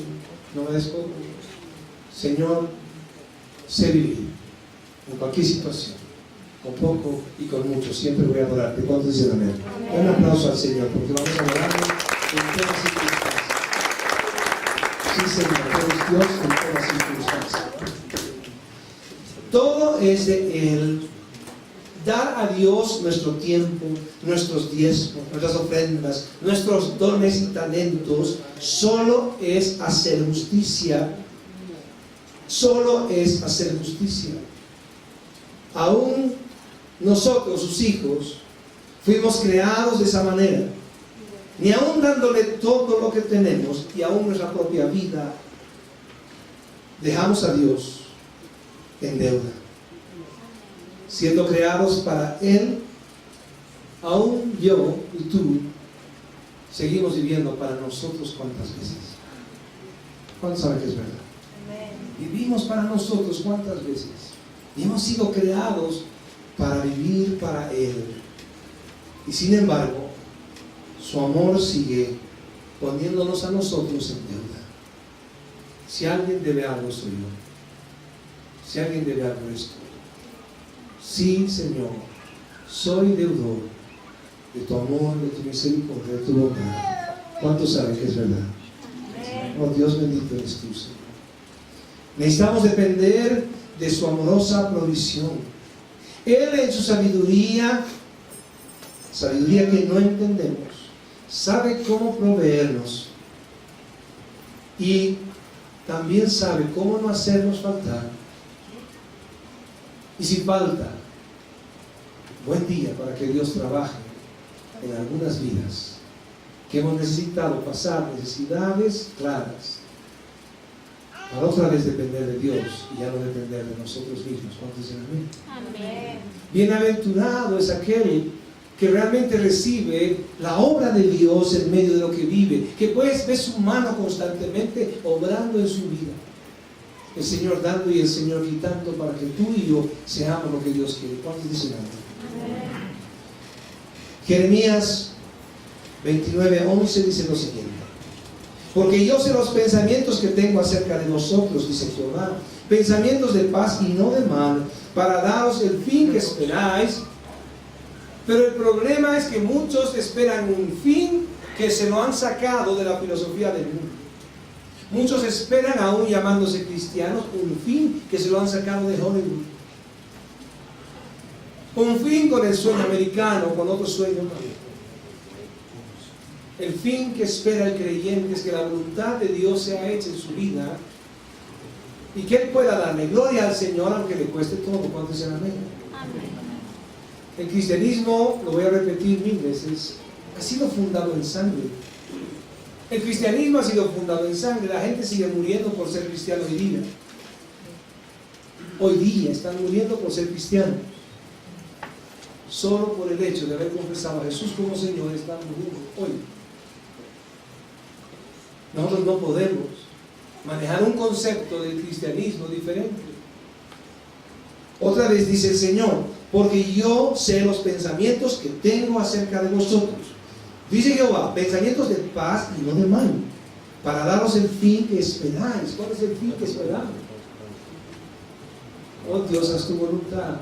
no me des poco? Señor, sé vivir en cualquier situación, con poco y con mucho, siempre voy a adorarte. ¿Cuántos dicen amén? Un aplauso al Señor, porque vamos a adorarlo en todas circunstancias. Sí, Señor, tú eres Dios en todas circunstancias. Todo es de Él. Dar a Dios nuestro tiempo, nuestros diezmos, nuestras ofrendas, nuestros dones y talentos, solo es hacer justicia. Solo es hacer justicia. Aún nosotros, sus hijos, fuimos creados de esa manera. Ni aún dándole todo lo que tenemos y aún nuestra propia vida, dejamos a Dios en deuda. Siendo creados para Él, aún yo y tú seguimos viviendo para nosotros. ¿Cuántas veces? ¿Cuántos saben que es verdad? Vivimos para nosotros cuántas veces, y hemos sido creados para vivir para Él, y sin embargo su amor sigue poniéndonos a nosotros en deuda. Si alguien debe algo, soy yo. Si alguien debe algo, eres tú. Sí, Señor, soy deudor de tu amor, de tu misericordia, de tu bondad. ¿Cuántos saben que es verdad? Oh, Dios bendito eres tú, Señor. Necesitamos depender de su amorosa provisión. Él, en su sabiduría que no entendemos, sabe cómo proveernos y también sabe cómo no hacernos faltar. Y si falta, buen día para que Dios trabaje en algunas vidas que hemos necesitado pasar necesidades claras, para otra vez depender de Dios y ya no depender de nosotros mismos. ¿Cuántos dicen amén? Amén. Bienaventurado es aquel que realmente recibe la obra de Dios en medio de lo que vive, que pues ve su mano constantemente obrando en su vida. El Señor dando y el Señor quitando para que tú y yo seamos lo que Dios quiere. ¿Cuántos dicen amén? Jeremías 29:11 dice lo siguiente: porque yo sé los pensamientos que tengo acerca de vosotros, dice Jehová, pensamientos de paz y no de mal, para daros el fin que esperáis. Pero el problema es que muchos esperan un fin que se lo han sacado de la filosofía del mundo. Muchos esperan, aún llamándose cristianos, un fin que se lo han sacado de Hollywood. Un fin con el sueño americano, con otro sueño también. El fin que espera el creyente es que la voluntad de Dios sea hecha en su vida y que Él pueda darle gloria al Señor aunque le cueste todo. ¿Cuántos dicen amén? El cristianismo, lo voy a repetir 1000 veces, ha sido fundado en sangre. El cristianismo ha sido fundado en sangre. La gente sigue muriendo por ser cristiano hoy día. Hoy día están muriendo por ser cristianos. Solo por el hecho de haber confesado a Jesús como Señor están muriendo hoy. Nosotros no podemos manejar un concepto del cristianismo diferente. Otra vez dice el Señor: porque yo sé los pensamientos que tengo acerca de vosotros. Dice Jehová, pensamientos de paz y no de mal, para daros el fin que esperáis. ¿Cuál es el fin que esperamos? Oh Dios, haz tu voluntad,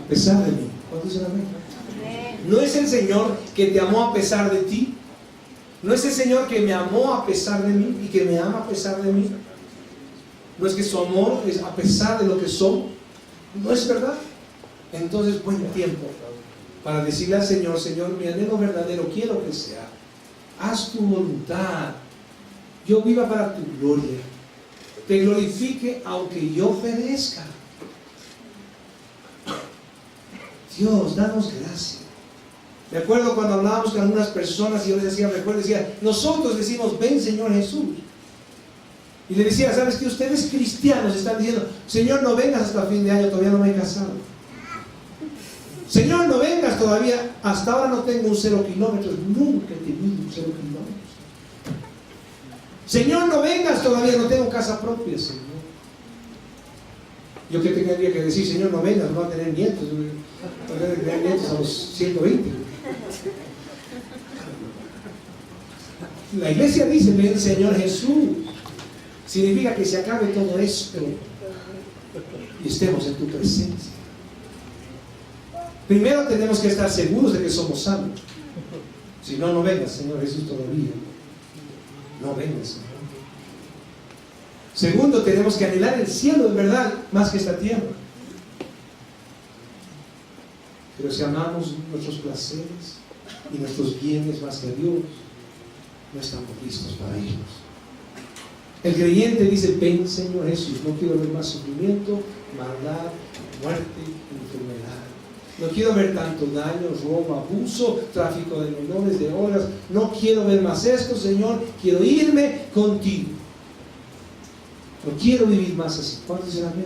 a pesar de mí. ¿Cuántos dicen amén? ¿No es el Señor que te amó a pesar de ti? ¿No es el Señor que me amó a pesar de mí y que me ama a pesar de mí? ¿No es que su amor es a pesar de lo que somos? ¿No es verdad? Entonces, buen tiempo para decirle al Señor: Señor, mi anhelo verdadero quiero que sea, haz tu voluntad, yo viva para tu gloria, te glorifique aunque yo perezca. Dios, danos gracia. Me acuerdo cuando hablábamos con algunas personas y yo les decía, nosotros decimos: ven Señor Jesús. Y le decía: ¿sabes que ustedes cristianos están diciendo: Señor, no vengas hasta fin de año, todavía no me he casado? Señor, no vengas todavía, hasta ahora no tengo un 0 kilómetros, nunca he tenido un 0 kilómetros. Señor, no vengas todavía, no tengo casa propia, Señor. Yo que tendría que decir: Señor, no vengas, no voy a tener nietos, voy a tener nietos a los 120. La iglesia dice: ven Señor Jesús. Significa que se acabe todo esto y estemos en tu presencia. Primero tenemos que estar seguros de que somos salvos. Si no, no vengas Señor Jesús todavía. No vengas, Señor. Segundo, tenemos que anhelar el cielo en verdad más que esta tierra. Pero si amamos nuestros placeres y nuestros bienes más que a Dios, no estamos listos para irnos. El creyente dice: ven Señor Jesús, no quiero ver más sufrimiento, maldad, muerte, enfermedad. No quiero ver tanto daño, robo, abuso, tráfico de menores, de horas. No quiero ver más esto, Señor. Quiero irme contigo. No quiero vivir más así. ¿Cuántos dicen amén?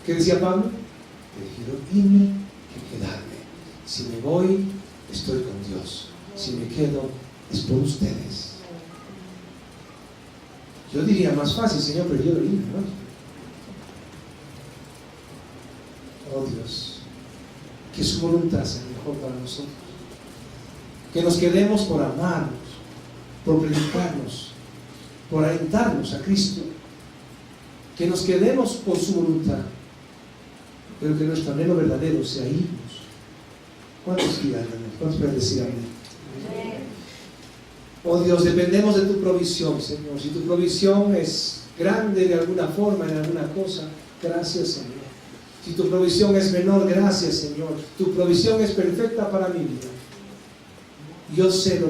¿Qué decía Pablo? Prefiero irme que quedarme. Si me voy, estoy con Dios. Si me quedo, es por ustedes. Yo diría más fácil: Señor, prefiero irme, ¿no? Oh Dios, que su voluntad sea mejor para nosotros. Que nos quedemos por amarnos, por predicarnos, por alentarnos a Cristo. Que nos quedemos por su voluntad, pero que nuestro anhelo verdadero sea irnos. ¿Cuántos quieran amén? ¿Cuántos pueden decir amén? Oh Dios, dependemos de tu provisión, Señor. Si tu provisión es grande de alguna forma, en alguna cosa, gracias, Señor. Si tu provisión es menor, gracias, Señor. Tu provisión es perfecta para mi vida. Yo sé lo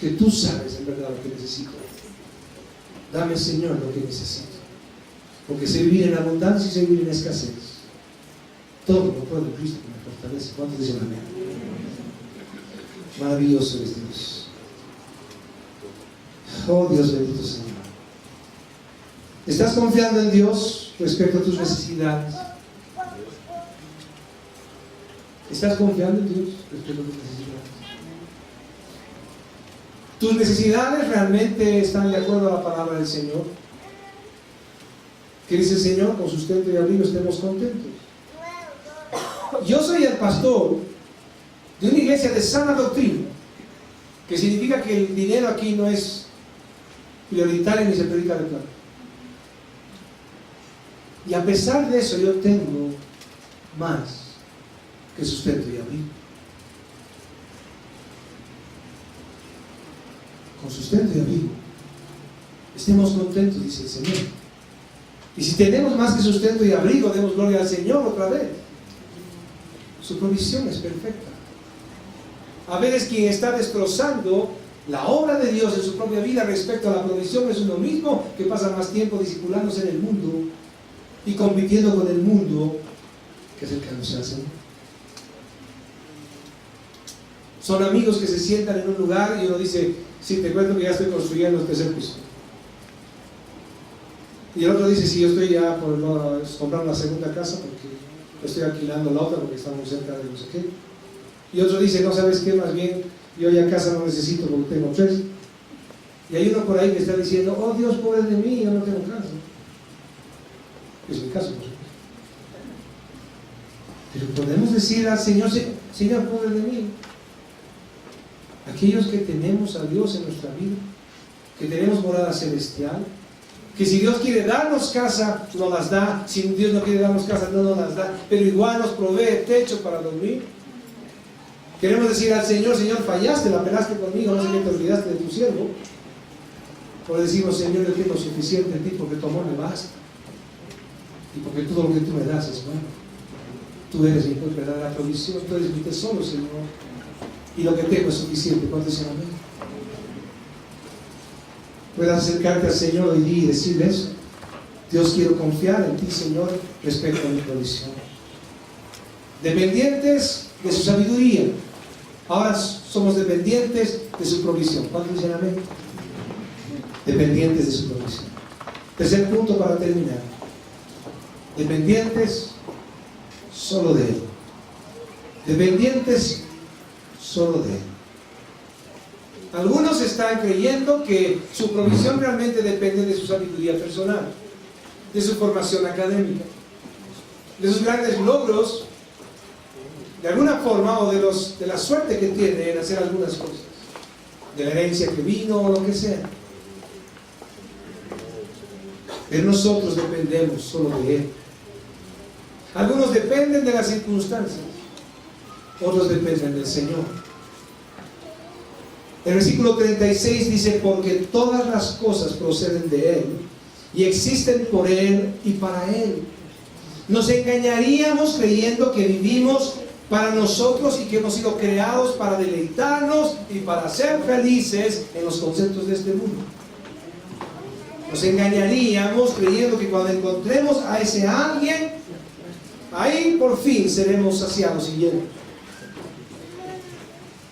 que tú sabes en verdad lo que necesito. Dame, Señor, lo que necesito. Porque sé vivir en abundancia y sé vivir en escasez. Todo lo puedo en Cristo que me fortalece. ¿Cuántos dicen amén? Maravilloso es Dios. Oh Dios bendito Señor. ¿Estás confiando en Dios respecto a tus necesidades? ¿Estás confiando en Dios respecto a tus necesidades? ¿Tus necesidades realmente están de acuerdo a la palabra del Señor? ¿Qué dice el Señor? Con sustento y abrigo estemos contentos. Yo soy el pastor de una iglesia de sana doctrina, que significa que el dinero aquí no es prioritario ni se predica de plata. Y a pesar de eso, yo tengo más que sustento y abrigo. Con sustento y abrigo estemos contentos, dice el Señor. Y si tenemos más que sustento y abrigo, demos gloria al Señor otra vez. Su provisión es perfecta. A veces quien está destrozando la obra de Dios en su propia vida respecto a la provisión es uno mismo, que pasa más tiempo discipulándose en el mundo y compitiendo con el mundo que acercándose al Señor. Son amigos que se sientan en un lugar y uno dice: sí, te cuento que ya estoy construyendo el tercer piso. Y el otro dice: sí, yo estoy ya por comprar la segunda casa porque estoy alquilando la otra porque estamos cerca de no sé qué. Y otro dice: no, ¿sabes qué? Más bien, yo ya casa no necesito porque tengo 3. Y hay uno por ahí que está diciendo: oh Dios, pobre de mí, yo no tengo casa. Es mi caso, por supuesto. Pero podemos decir al Señor: Señor, pobre de mí. Aquellos que tenemos a Dios en nuestra vida, que tenemos morada celestial, que si Dios quiere darnos casa, nos las da. Si Dios no quiere darnos casa, no nos las da, pero igual nos provee techo para dormir. Queremos decir al Señor: Señor, fallaste, la pelaste conmigo, no sé qué te olvidaste de tu siervo. O decimos: Señor, yo tengo suficiente en ti, porque tu amor me basta, y porque todo lo que tú me das es bueno. Tú eres mi verdadera provisión, tú eres mi tesoro, Señor, y lo que tengo es suficiente. ¿Cuántos dicen amén? Puedes acercarte al Señor hoy día y decirle eso: Dios, quiero confiar en ti, Señor, respecto a mi provisión. Dependientes de su sabiduría, ahora somos dependientes de su provisión. ¿Cuántos dicen amén? Dependientes de su provisión. Tercer punto para terminar: dependientes solo de Él. Dependientes solo de Él. Algunos están creyendo que su provisión realmente depende de su sabiduría personal, de su formación académica, de sus grandes logros, de alguna forma, o de la suerte que tiene en hacer algunas cosas, de la herencia que vino o lo que sea. Pero nosotros dependemos solo de Él. Algunos dependen de las circunstancias, otros dependen del Señor. El versículo 36 dice: porque todas las cosas proceden de Él y existen por Él y para Él. Nos engañaríamos creyendo que vivimos para nosotros y que hemos sido creados para deleitarnos y para ser felices en los conceptos de este mundo. Nos engañaríamos creyendo que cuando encontremos a ese alguien, ahí por fin seremos saciados y llenos.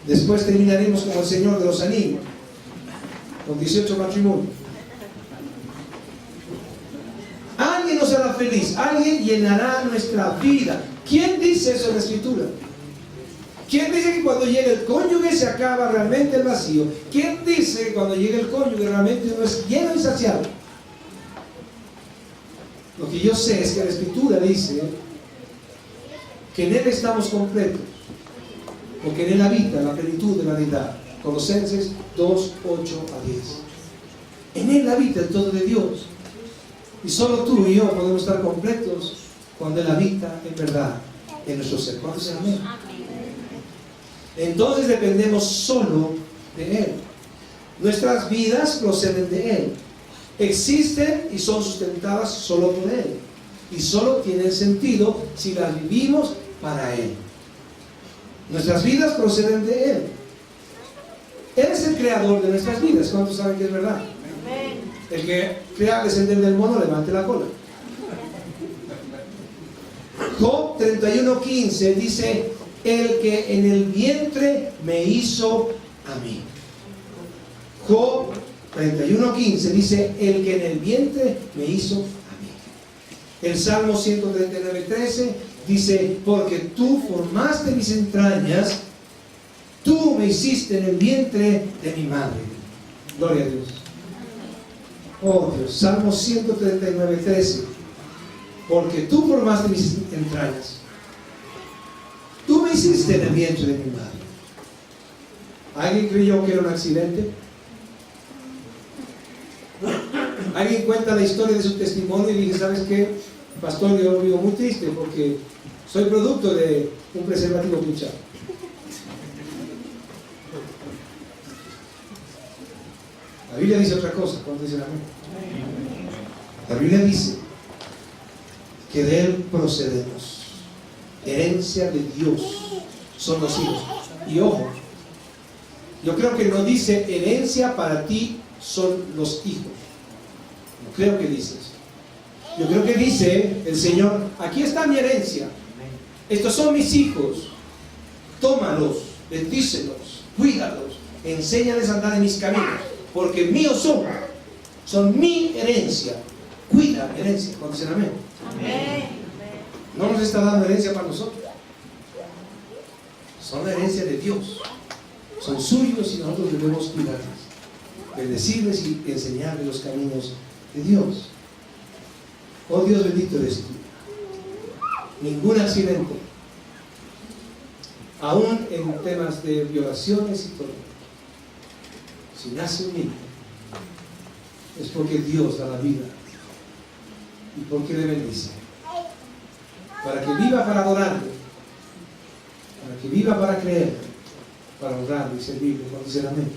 Después terminaremos como el Señor de los Anillos, con 18 matrimonios. Alguien nos hará feliz, alguien llenará nuestra vida. ¿Quién dice eso en la Escritura? ¿Quién dice que cuando llega el cónyuge se acaba realmente el vacío? ¿Quién dice que cuando llega el cónyuge realmente uno es lleno y saciado? Lo que yo sé es que la Escritura dice que en Él estamos completos, porque en Él habita la plenitud de la deidad. Colosenses 2, 8 a 10. En Él habita el todo de Dios. Y solo tú y yo podemos estar completos cuando Él habita en verdad en nuestro ser. ¿Cuántos dicen amén? Entonces dependemos solo de Él. Nuestras vidas proceden de Él. Existen y son sustentadas solo por Él. Y solo tienen sentido si las vivimos para Él. Nuestras vidas proceden de Él. Él es el creador de nuestras vidas. ¿Cuántos saben que es verdad? El que crea descender del mono, levante la cola. Job 31:15 dice: el que en el vientre me hizo a mí. Job 31:15 dice: el que en el vientre me hizo a mí. El Salmo 139:13 dice: porque tú formaste mis entrañas, tú me hiciste en el vientre de mi madre. Gloria a Dios. Oh Dios. Salmo 139:13: porque tú formaste mis entrañas, tú me hiciste en el vientre de mi madre. ¿Alguien creyó que era un accidente? Alguien cuenta la historia de su testimonio y dije: ¿sabes qué, pastor? Yo vivo muy triste porque soy producto de un preservativo pinchado. La Biblia dice otra cosa. ¿Cuánto dicen amén? La Biblia dice que de Él procedemos. Herencia de Dios son los hijos. Y ojo, yo creo que no dice herencia para ti son los hijos. No creo que dice eso. Yo creo que dice el Señor: aquí está mi herencia, estos son mis hijos, tómalos, bendícelos, cuídalos, enséñales a andar en mis caminos, porque míos son mi herencia. Cuida herencia. ¿Cuántos dicen amén? Amén. No nos está dando herencia para nosotros, son la herencia de Dios, son suyos y nosotros debemos cuidarlos, bendecirles y enseñarles los caminos de Dios. Oh Dios bendito eres tú. Ningún accidente aún en temas de violaciones y todo. Si nace un niño, es porque Dios da la vida y porque le bendice, para que viva para adorarle, para que viva para creer, para honrarle y servirle. Cuando dice amén.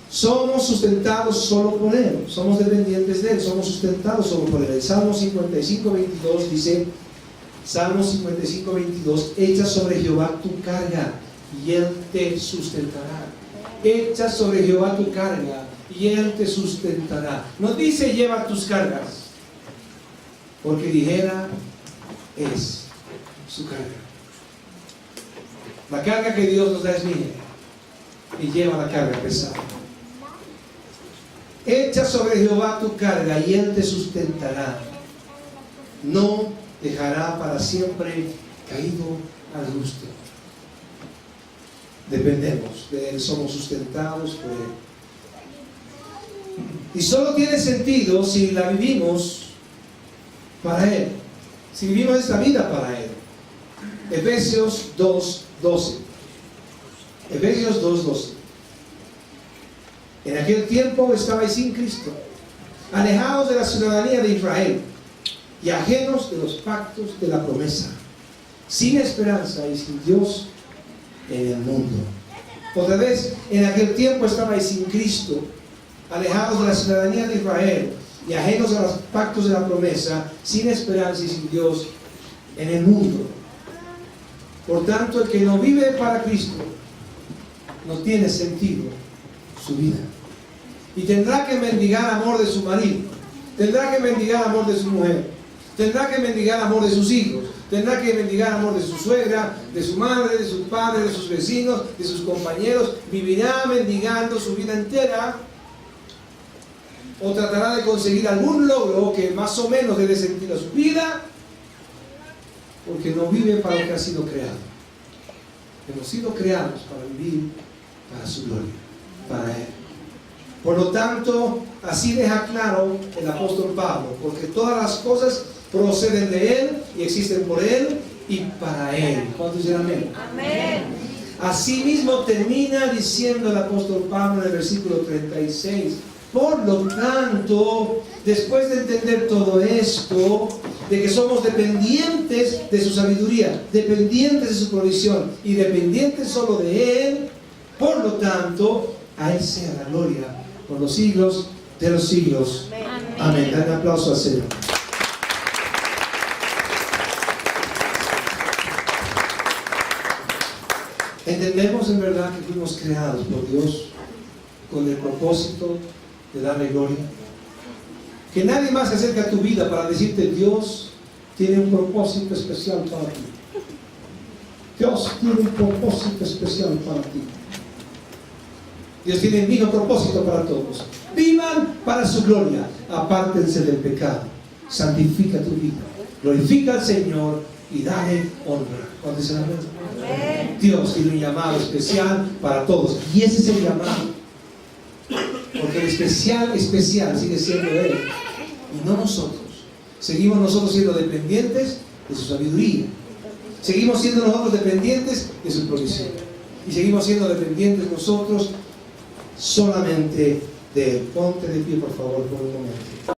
Somos sustentados solo por Él, somos dependientes de Él, somos sustentados solo por Él. El Salmo 55:22 dice, Salmo 55:22, echa sobre Jehová tu carga y Él te sustentará. Echa sobre Jehová tu carga y Él te sustentará. No dice lleva tus cargas, porque ligera es su carga. La carga que Dios nos da es ligera y lleva la carga pesada. Echa sobre Jehová tu carga y Él te sustentará. No dejará para siempre caído al justo. Dependemos de Él, somos sustentados por Él. Y solo tiene sentido si la vivimos para Él, si vivimos esta vida para Él. Efesios 2:12. Efesios 2:12. En aquel tiempo estabais sin Cristo, alejados de la ciudadanía de Israel y ajenos de los pactos de la promesa, sin esperanza y sin Dios en el mundo. Otra vez, en aquel tiempo estabais sin Cristo, alejados de la ciudadanía de Israel y ajenos a los pactos de la promesa, sin esperanza y sin Dios en el mundo. Por tanto, el que no vive para Cristo no tiene sentido su vida, y tendrá que mendigar amor de su marido, tendrá que mendigar amor de su mujer, tendrá que mendigar amor de sus hijos, tendrá que mendigar amor de su suegra, de su madre, de sus padres, de sus vecinos, de sus compañeros. Vivirá mendigando su vida entera, o tratará de conseguir algún logro que más o menos dé sentido a su vida, porque no vive para lo que ha sido creado. Hemos sido creados para vivir para su gloria, para Él. Por lo tanto, así deja claro el apóstol Pablo, porque todas las cosas proceden de Él y existen por Él y para Él. ¿Cuántos dicen amén? Amén. Asimismo termina diciendo el apóstol Pablo en el versículo 36. Por lo tanto, después de entender todo esto, de que somos dependientes de su sabiduría, dependientes de su provisión y dependientes solo de Él, por lo tanto, a Él sea la gloria por los siglos de los siglos. Amén. Amén. Dan un aplauso al Señor. Entendemos en verdad que fuimos creados por Dios con el propósito de darle gloria. Que nadie más se acerque a tu vida para decirte Dios tiene un propósito especial para ti. Dios tiene un propósito especial para ti. Dios tiene el mismo propósito para todos. Vivan para su gloria. Apártense del pecado. Santifica tu vida. Glorifica al Señor y dale honra. ¿Cuántos dicen amén? Dios tiene un llamado especial para todos. Y ese es el llamado. Porque el especial sigue siendo Él y no nosotros. Seguimos nosotros siendo dependientes de su sabiduría. Seguimos siendo nosotros dependientes de su provisión. Y seguimos siendo dependientes nosotros solamente de Él. Ponte de pie, por favor, por un momento.